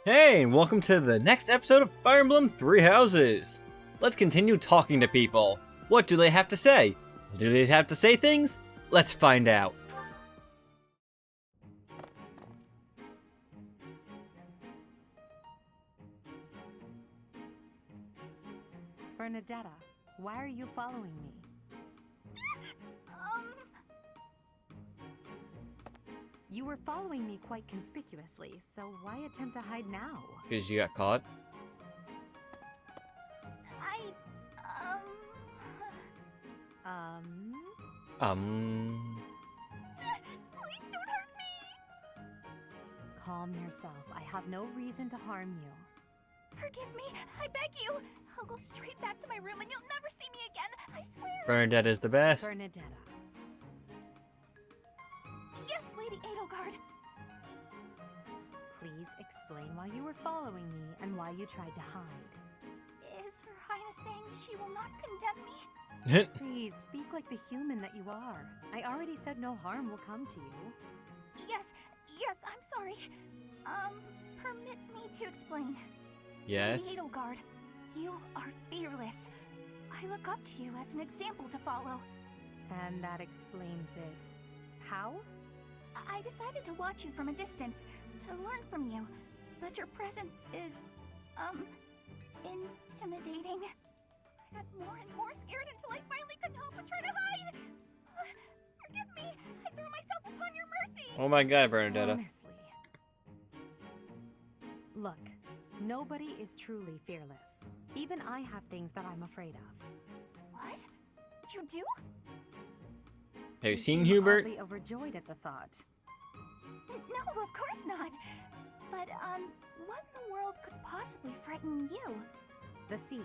Hey, and welcome to the next episode of Fire Emblem Three Houses. Let's continue talking to people. What do they have to say? Do they have to say things? Let's find out. Bernadetta, why are you following me? You were following me quite conspicuously, so why attempt to hide now? Because you got caught. Please don't hurt me! Calm yourself. I have no reason to harm you. Forgive me, I beg you! I'll go straight back to my room and you'll never see me again, I swear! Bernadette is the best. Bernadetta. Yes, Lady Edelgard! Please explain why you were following me and why you tried to hide. Is Her Highness saying she will not condemn me? Please, speak like the human that you are. I already said no harm will come to you. Yes, I'm sorry. Permit me to explain. Yes. Lady Edelgard, you are fearless. I look up to you as an example to follow. And that explains it. How? I decided to watch you from a distance, to learn from you, but your presence is, intimidating. I got more and more scared until I finally couldn't help but try to hide. Forgive me, I threw myself upon your mercy. Oh my god, Bernadetta. Honestly. Look, nobody is truly fearless. Even I have things that I'm afraid of. What? You do? Have you seen seem Hubert? oddly overjoyed at the thought. No, of course not. But, what in the world could possibly frighten you? The sea.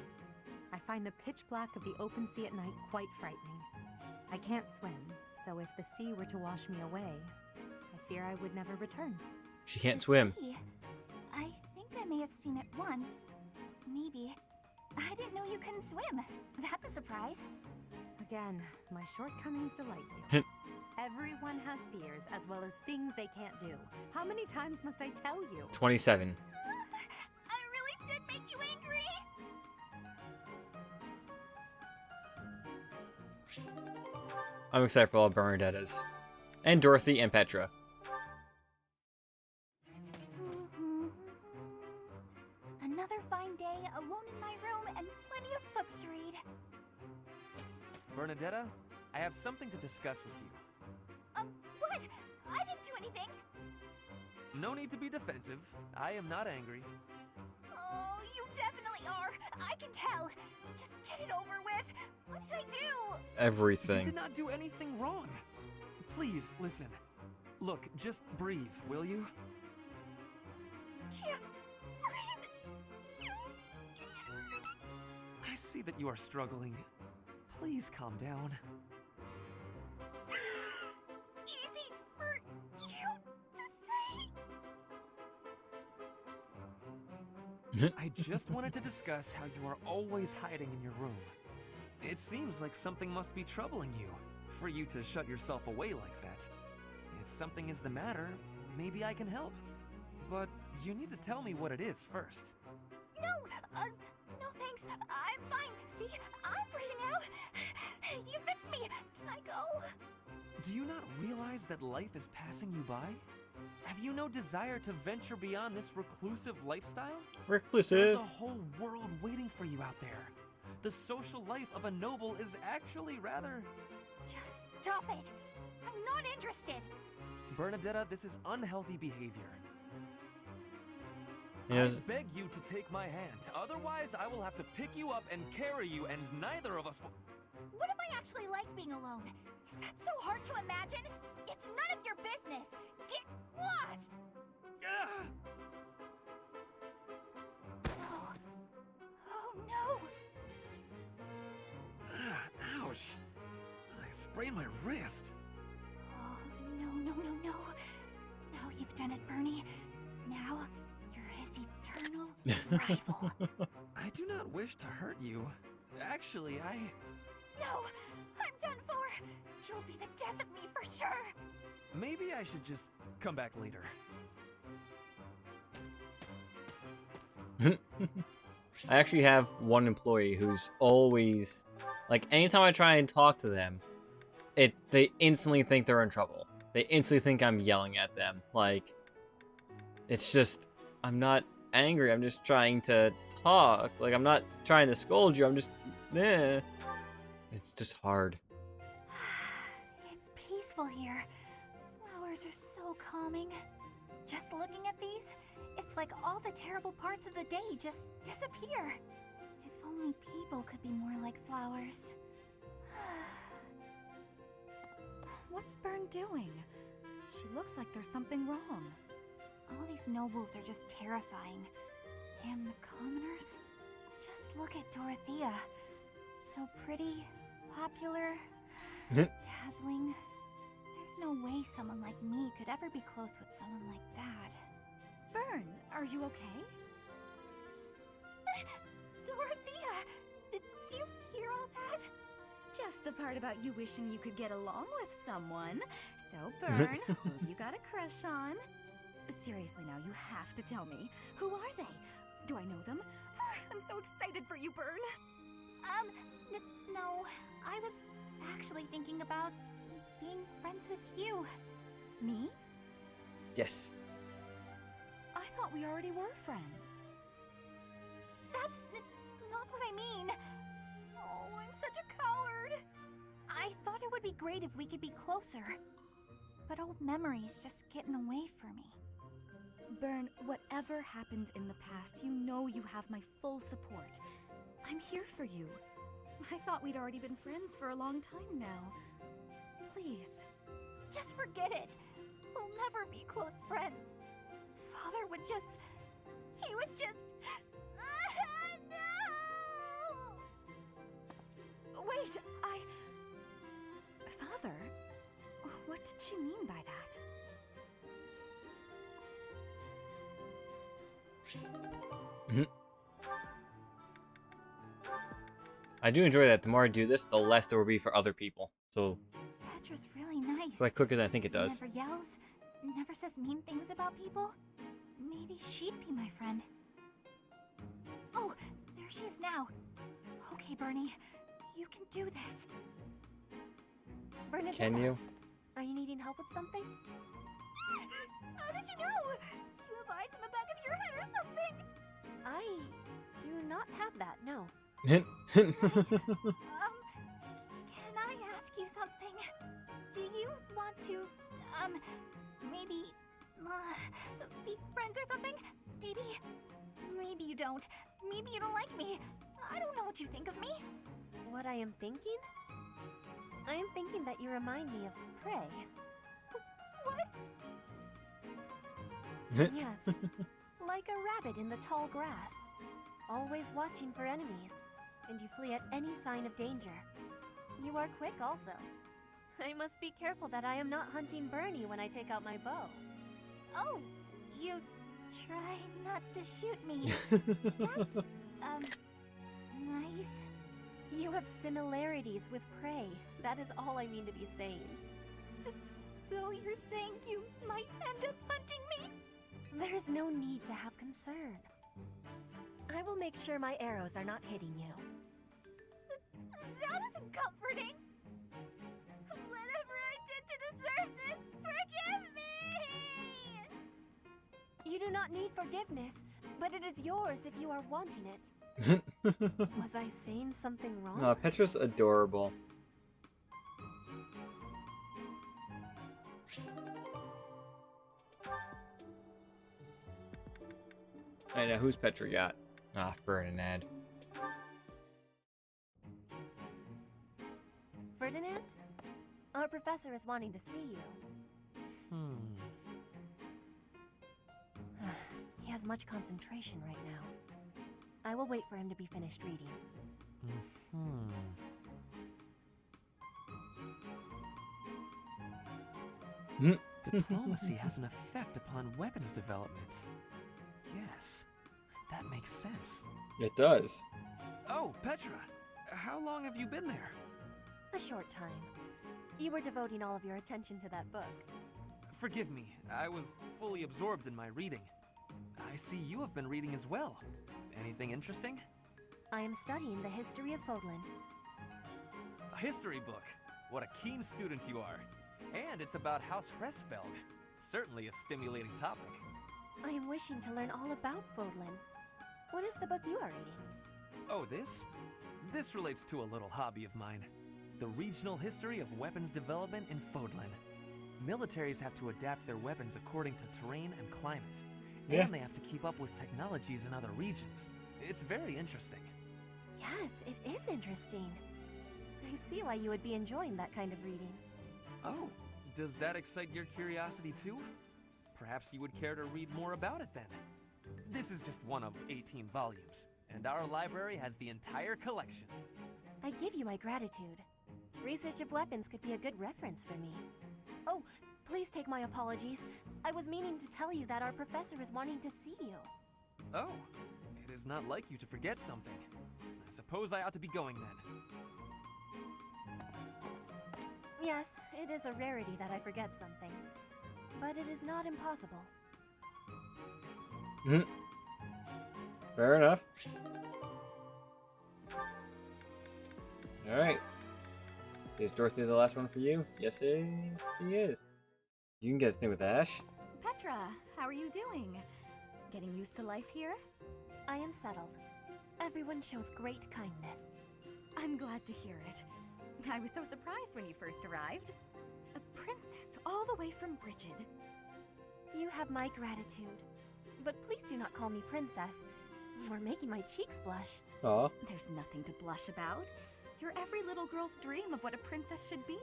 I find the pitch black of the open sea at night quite frightening. I can't swim, so if the sea were to wash me away, I fear I would never return. She can't The swim. sea. I think I may have seen it once. Maybe. I didn't know you couldn't swim. That's a surprise. Again, my shortcomings delight you. Everyone has fears as well as things they can't do. How many times must I tell you? 27. I really did make you angry. I'm excited for all Bernadettas. And Dorothy and Petra. Another fine day, alone in my room, and plenty of books to read. Bernadetta, I have something to discuss with you. What? I didn't do anything. No need to be defensive. I am not angry. Oh, you definitely are. I can tell. Just get it over with. What did I do? You Everything. did not do anything wrong. Please, listen. Look, just breathe, will you? Can't breathe. Too scared. I see that you are struggling. Please calm down. Easy for you to say. I just wanted to discuss how you are always hiding in your room. It seems like something must be troubling you, for you to shut yourself away like that. If something is the matter, maybe I can help. But you need to tell me what it is first. No, no thanks. I'm fine. See, I'm breathing out. You fixed me. Can I go? Do you not realize that life is passing you by? Have you no desire to venture beyond this reclusive lifestyle? There's Reclusive. a whole world waiting for you out there. The social life of a noble is actually rather... Just stop it. I'm not interested. Bernadetta, this is unhealthy behavior. You know, I beg you to take my hand. Otherwise, I will have to pick you up and carry you, and neither of us will... What if I actually like being alone? Is that so hard to imagine? It's none of your business. Get lost. Ugh! Oh, oh no. Ugh, ouch! I sprained my wrist. Oh, no. Now you've done it, Bernie. Now you're his eternal rival. I do not wish to hurt you. Actually, No, I'm done for. You'll be the death of me for sure. Maybe I should just come back later. I actually have one employee who's always, like, anytime I try and talk to them, they instantly think they're in trouble. They instantly think I'm yelling at them. Like, it's just, I'm not angry, I'm just trying to talk. Like, I'm not trying to scold you, I'm just, eh. It's just hard. It's peaceful here. Flowers are so calming. Just looking at these, it's like all the terrible parts of the day just disappear. If only people could be more like flowers. What's Bern doing? She looks like there's something wrong. All these nobles are just terrifying. And the commoners? Just look at Dorothea. So pretty, popular, dazzling. There's no way someone like me could ever be close with someone like that. Bern, are you okay? Dorothea! Did you hear all that? Just the part about you wishing you could get along with someone. So, Bern, who have you got a crush on? Seriously now, you have to tell me. Who are they? Do I know them? I'm so excited for you, Bern. No. I was actually thinking about being friends with you. Me? Yes. I thought we already were friends. That's not what I mean. Oh, I'm such a coward. I thought it would be great if we could be closer. But old memories just get in the way for me. Bern, whatever happened in the past, you know you have my full support. I'm here for you. I thought we'd already been friends for a long time now. Please. Just forget it. We'll never be close friends. Father would just... He would just... No! Wait, Father? What did she mean by that? I do enjoy that. The more I do this, the less there will be for other people. So, Petra's really nice. it's like quicker than I think it does. Never yells, never says mean things about people. Maybe she'd be my friend. Oh, there she is now. Okay, Bernie, you can do this. Bernadette, Can you? are you needing help with something? How did you know? Do you have eyes in the back of your head or something? I do not have that, no. Can I ask you something? Do you want to, maybe, be friends or something? Maybe you don't. Maybe you don't like me. I don't know what you think of me. What I am thinking? I am thinking that you remind me of prey. What? Yes, like a rabbit in the tall grass. Always watching for enemies, and you flee at any sign of danger. You are quick also. I must be careful that I am not hunting Bernie when I take out my bow. Oh, you try not to shoot me. That's, nice. You have similarities with prey. That is all I mean to be saying. So you're saying you might end up hunting me? There is no need to have concern. I will make sure my arrows are not hitting you. That isn't comforting. Whatever I did to deserve this, forgive me! You do not need forgiveness, but it is yours if you are wanting it. Was I saying something wrong? No, Petra's adorable. I know, who's Petra got? Ah, Ferdinand. Ferdinand? Our professor is wanting to see you. He has much concentration right now. I will wait for him to be finished reading. Diplomacy has an effect upon weapons development. Yes, that makes sense. It does. Oh, Petra! How long have you been there? A short time. You were devoting all of your attention to that book. Forgive me, I was fully absorbed in my reading. I I see you have been reading as well. Anything interesting? I am studying the history of Fodlan. A history book. What a keen student you are. And it's about House Hresfelg. Certainly a stimulating topic. I am wishing to learn all about Fodlan. What is the book you are reading? Oh, this? This relates to a little hobby of mine. The regional history of weapons development in Fodlan. Militaries have to adapt their weapons according to terrain and climate. Yeah. And they have to keep up with technologies in other regions. It's very interesting. Yes, it is interesting. I see why you would be enjoying that kind of reading. Oh, does that excite your curiosity too? Perhaps you would care to read more about it then. This is just one of 18 volumes, and our library has the entire collection. I give you my gratitude. Research of weapons could be a good reference for me. Oh, please take my apologies. I was meaning to tell you that our professor is wanting to see you. Oh, it is not like you to forget something. I suppose I ought to be going then. Yes, it is a rarity that I forget something. But it is not impossible. Fair enough. Alright. Is Dorothy the last one for you? Yes, she is. You can get a thing with Ash. Petra, how are you doing? Getting used to life here? I am settled. Everyone shows great kindness. I'm glad to hear it. I was so surprised when you first arrived. A princess all the way from Brigid. You have my gratitude. But please do not call me princess. You are making my cheeks blush. Aw. There's nothing to blush about. You're every little girl's dream of what a princess should be.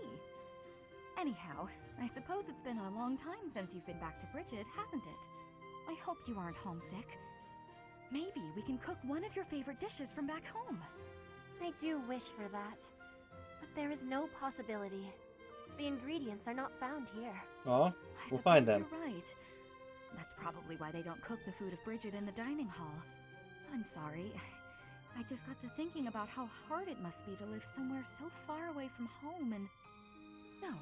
Anyhow, I suppose it's been a long time since you've been back to Brigid, hasn't it? I hope you aren't homesick. Maybe we can cook one of your favorite dishes from back home. I do wish for that. But there is no possibility. The ingredients are not found here. Aw. I We'll find suppose them. You're right. That's probably why they don't cook the food of Brigid in the dining hall. I'm sorry. I just got to thinking about how hard it must be to live somewhere so far away from home and... No,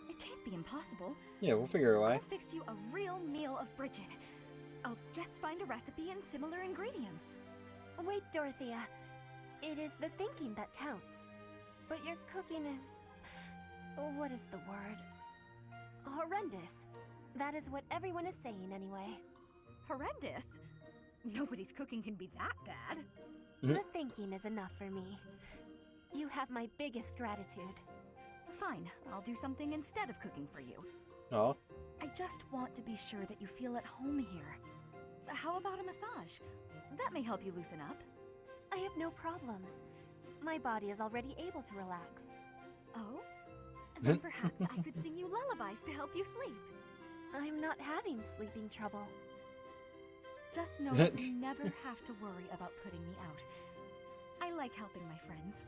it can't be impossible. Yeah, we'll figure a way. I'll fix you a real meal of Brigid. I'll just find a recipe and similar ingredients. Wait, Dorothea. It is the thinking that counts. But your cooking is... what is the word? Horrendous. That is what everyone is saying anyway. Horrendous? Nobody's cooking can be that bad. The thinking is enough for me. You have my biggest gratitude. Fine, I'll do something instead of cooking for you. Aw. I just want to be sure that you feel at home here. How about a massage? That may help you loosen up. I have no problems. My body is already able to relax. Oh? Then perhaps I could sing you lullabies to help you sleep. I'm not having sleeping trouble. Just know that you never have to worry about putting me out. I like helping my friends.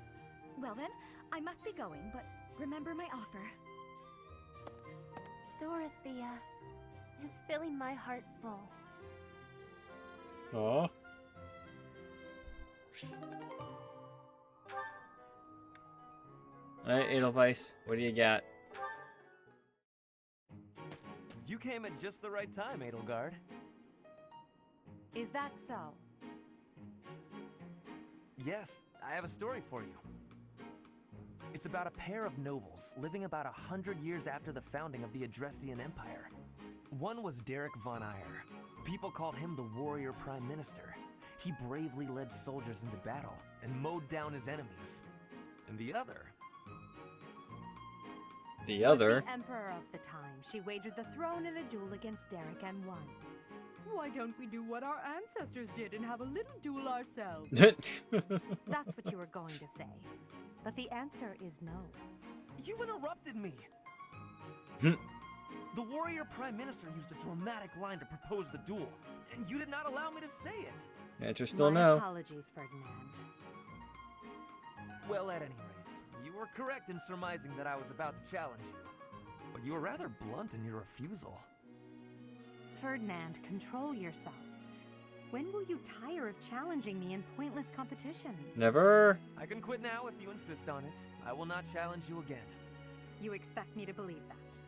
Well then, I must be going, but remember my offer. Dorothea is filling my heart full. Aw. Alright, Edelweiss, what do you got? You came at just the right time, Edelgard. Is that so? Yes, I have a story for you. It's about a pair of nobles living about 100 years after the founding of the Adrestian Empire. One was Derek von Eyre. People called him the warrior prime minister. He bravely led soldiers into battle and mowed down his enemies. And the other... Was the emperor of the time. She wagered the throne in a duel against Derek and won. Why don't we do what our ancestors did and have a little duel ourselves? That's what you were going to say. But the answer is no. You interrupted me! The warrior prime minister used a dramatic line to propose the duel, and you did not allow me to say it! Answer still My no. apologies, Ferdinand. Well, at any rate, you were correct in surmising that I was about to challenge you. But you were rather blunt in your refusal. Ferdinand, control yourself. When will you tire of challenging me in pointless competitions? Never. I can quit now if you insist on it. I will not challenge you again. You expect me to believe that?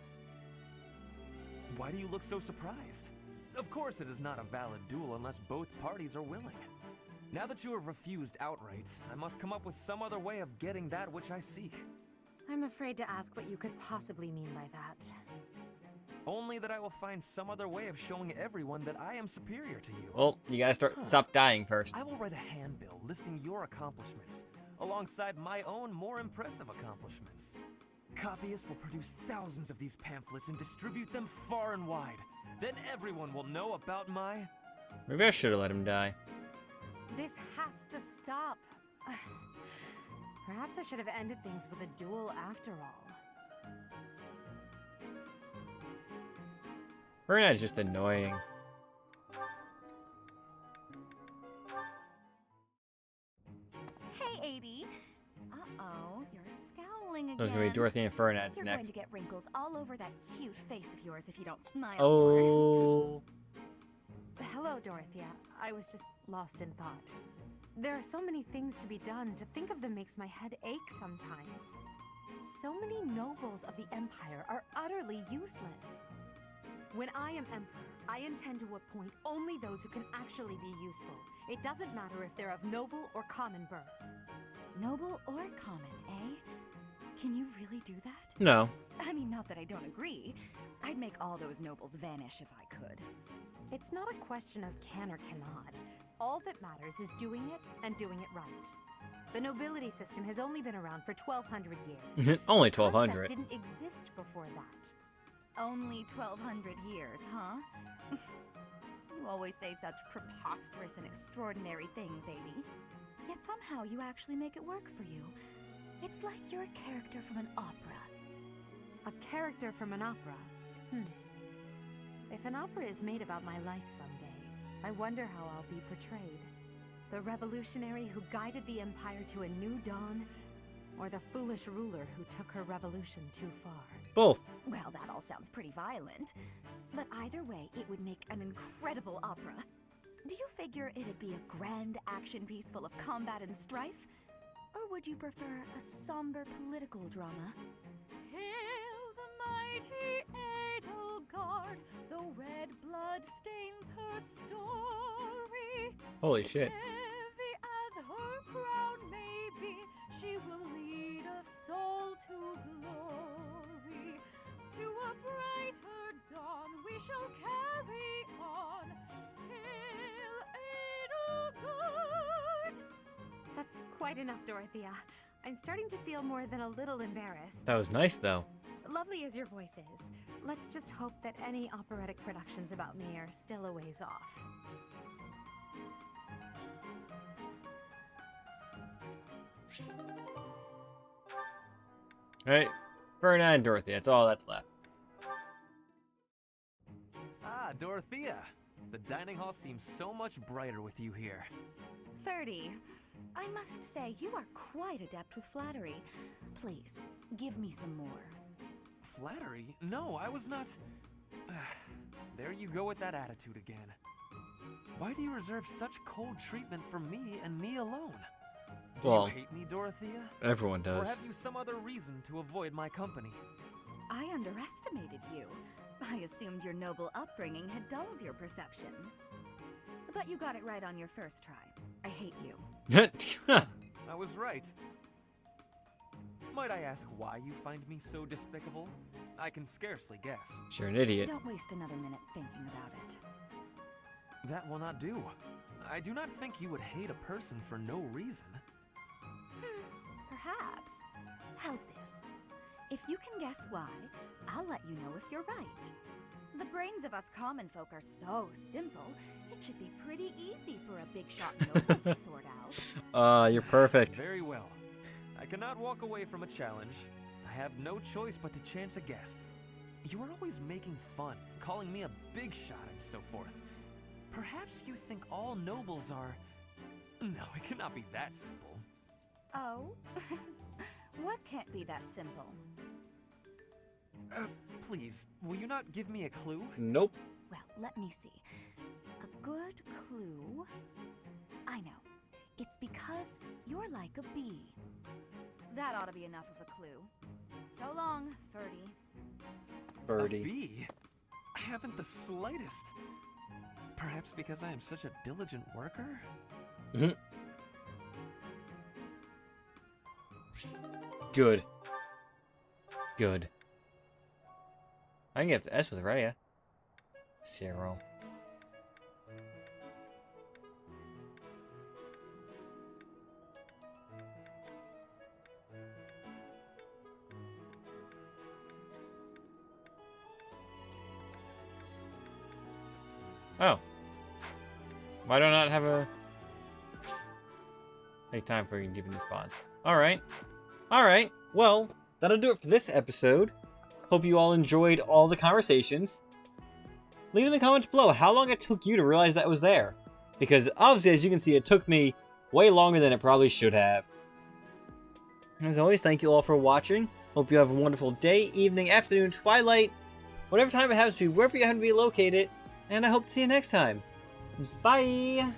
Why do you look so surprised? Of course it is not a valid duel unless both parties are willing. Now that you have refused outright, I must come up with some other way of getting that which I seek. I'm afraid to ask what you could possibly mean by that. Only that I will find some other way of showing everyone that I am superior to you. Well, you gotta stop dying first. I will write a handbill listing your accomplishments, alongside my own more impressive accomplishments. Copyists will produce thousands of these pamphlets and distribute them far and wide. Then everyone will know about my... Maybe I should have let him die. This has to stop. Perhaps I should have ended things with a duel after all. Bernad's just annoying. Hey, 80. Uh-oh, you're scowling again. There's gonna be Dorothy and Fernand's You're next. going to get wrinkles all over that cute face of yours if you don't smile more. Oh. Hello, Dorothea. I was just lost in thought. There are so many things to be done. To think of them makes my head ache sometimes. So many nobles of the Empire are utterly useless. When I am Emperor, I intend to appoint only those who can actually be useful. It doesn't matter if they're of noble or common birth. Noble or common, eh? Can you really do that? No. I mean, not that I don't agree. I'd make all those nobles vanish if I could. It's not a question of can or cannot. All that matters is doing it and doing it right. The nobility system has only been around for 1,200 years. Only The concept 1,200. didn't exist before that. Only 1,200 years, huh? You always say such preposterous and extraordinary things, Amy. Yet somehow you actually make it work for you. It's like you're a character from an opera. A character from an opera? If an opera is made about my life someday, I wonder how I'll be portrayed. The revolutionary who guided the Empire to a new dawn, or the foolish ruler who took her revolution too far? Both. Well, that all sounds pretty violent. But either way, it would make an incredible opera. Do you figure it'd be a grand action piece full of combat and strife? Or would you prefer a somber political drama? Hail the mighty Edelgard, though red blood stains her story. Holy shit. Heavy as her crown may be, she will lead us all to glory. To a brighter dawn we shall carry on. Hail Edelgard! That's quite enough, Dorothea. I'm starting to feel more than a little embarrassed. That was nice, though. Lovely as your voice is, let's just hope that any operatic productions about me are still a ways off. Alright. Fernand and Dorothy, that's all that's left. Ah, Dorothea. The dining hall seems so much brighter with you here. Ferdy, I must say you are quite adept with flattery. Please, give me some more. Flattery? No, I was not... There you go with that attitude again. Why do you reserve such cold treatment for me and me alone? Do Well, you hate me, Dorothea? everyone Or does. have you some other reason to avoid my company? I underestimated you. I assumed your noble upbringing had dulled your perception. But you got it right on your first try. I hate you. I was right. Might I ask why you find me so despicable? I can scarcely guess. You're an idiot. Don't waste another minute thinking about it. That will not do. I do not think you would hate a person for no reason. Perhaps. How's this? If you can guess why, I'll let you know if you're right. The brains of us common folk are so simple, it should be pretty easy for a big shot noble to sort out. You're perfect. Very well. I cannot walk away from a challenge. I have no choice but to chance a guess. You are always making fun, calling me a big shot and so forth. Perhaps you think all nobles are... No, it cannot be that simple. Oh? What can't be that simple? Please, will you not give me a clue? Nope. Well, let me see. A good clue? I know. It's because you're like a bee. That ought to be enough of a clue. So long, Ferdy. Birdie. A bee? I haven't the slightest... Perhaps because I am such a diligent worker? Good. Good. I can get up to S with Rhea. 0. Oh. Why do I not have a... Take time for you to give me this bond. Alright. Alright. Well, that'll do it for this episode. Hope you all enjoyed all the conversations. Leave in the comments below how long it took you to realize that was there. Because obviously, as you can see, it took me way longer than it probably should have. As always, thank you all for watching. Hope you have a wonderful day, evening, afternoon, twilight, whatever time it happens to be, wherever you happen to be located. And I hope to see you next time. Bye!